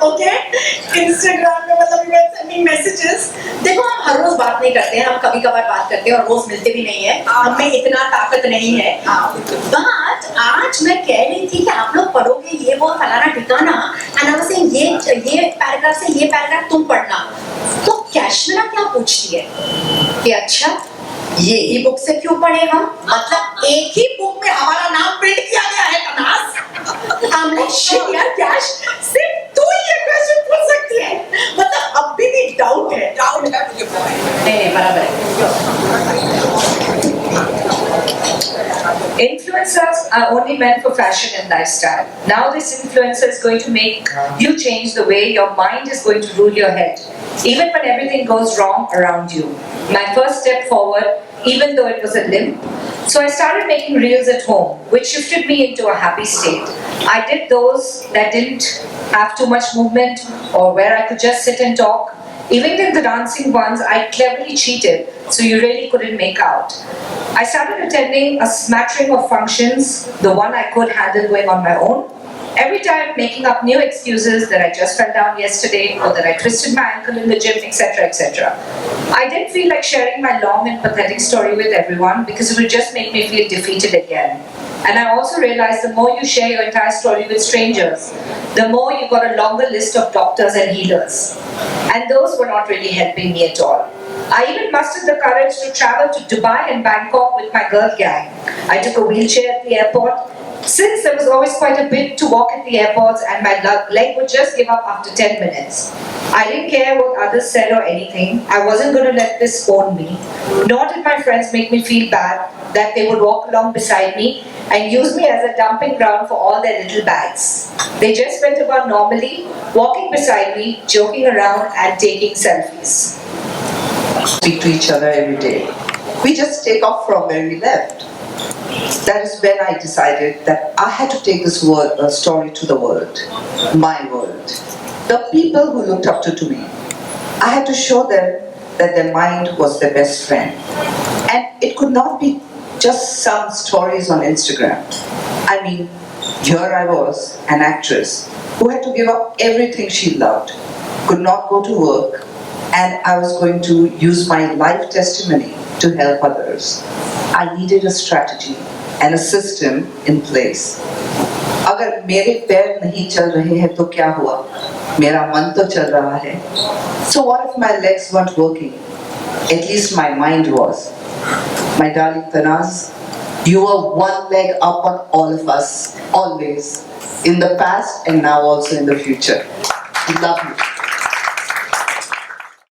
Okay Instagram में मतलब you are sending messages. देखो हम हर रोज बात नहीं करते हैं, हम कभी कभार बात करते हैं और रोज मिलते भी नहीं है, हम में इतना ताकत नहीं है। बट आज मैं कह रही थी कि आप लोग पढ़ोगे ये वो फलाना ठिकाना, एंड आई वाज सेइंग ये पैराग्राफ से ये पैराग्राफ तुम पढ़ना। तो कैशमिरा क्या पूछती है कि अच्छा ये ही बुक से क्यों पढ़े हम, मतलब एक ही बुक में हमारा नाम प्रिंट किया गया है तनाज। हम लाइक शिट यार कैश सिर्फ तू ये क्वेश्चन पूछ सकती है, मतलब अब भी डाउट है मुझे। नहीं बराबर है। Influencers are only meant for fashion and lifestyle. Now this influencer is going to make you change the way your mind is going to rule your head, even when everything goes wrong around you. My first step forward, even though it was a limp. So I started making reels at home, which shifted me into a happy state. I did those that didn't have too much movement or where I could just sit and talk. Even in the dancing ones, I cleverly cheated, so you really couldn't make out. I started attending a smattering of functions, the one I could handle going on my own. Every time making up new excuses that I just fell down yesterday or that I twisted my ankle in the gym, etc., etc. I didn't feel like sharing my long and pathetic story with everyone because it would just make me feel defeated again. And I also realized the more you share your entire story with strangers, the more you got a longer list of doctors and healers. And those were not really helping me at all. I even mustered the courage to travel to Dubai and Bangkok with my girl gang. I took a wheelchair at the airport, since there was always quite a bit to walk at the airports and my leg would just give up after 10 minutes. I didn't care what others said or anything. I wasn't going to let this own me. Nor did my friends make me feel bad that they would walk along beside me and use me as a dumping ground for all their little bags. They just went about normally, walking beside me, joking around and taking selfies. Speak to each other every day. We just take off from where we left. That is when I decided that I had to take this story to the world, my world. The people who looked up to me. I had to show them that their mind was their best friend. And it could not be just some stories on Instagram. I mean, here I was, an actress, who had to give up everything she loved, could not go to work, and I was going to use my life testimony to help others. I needed a strategy and a system in place. अगर मेरे पैर नहीं चल रहे हैं तो क्या हुआ? मेरा मन तो चल रहा है. So what if my legs weren't working? At least my mind was. My darling Tannaz, you were one leg up on all of us, always, in the past and now also in the future. Love you.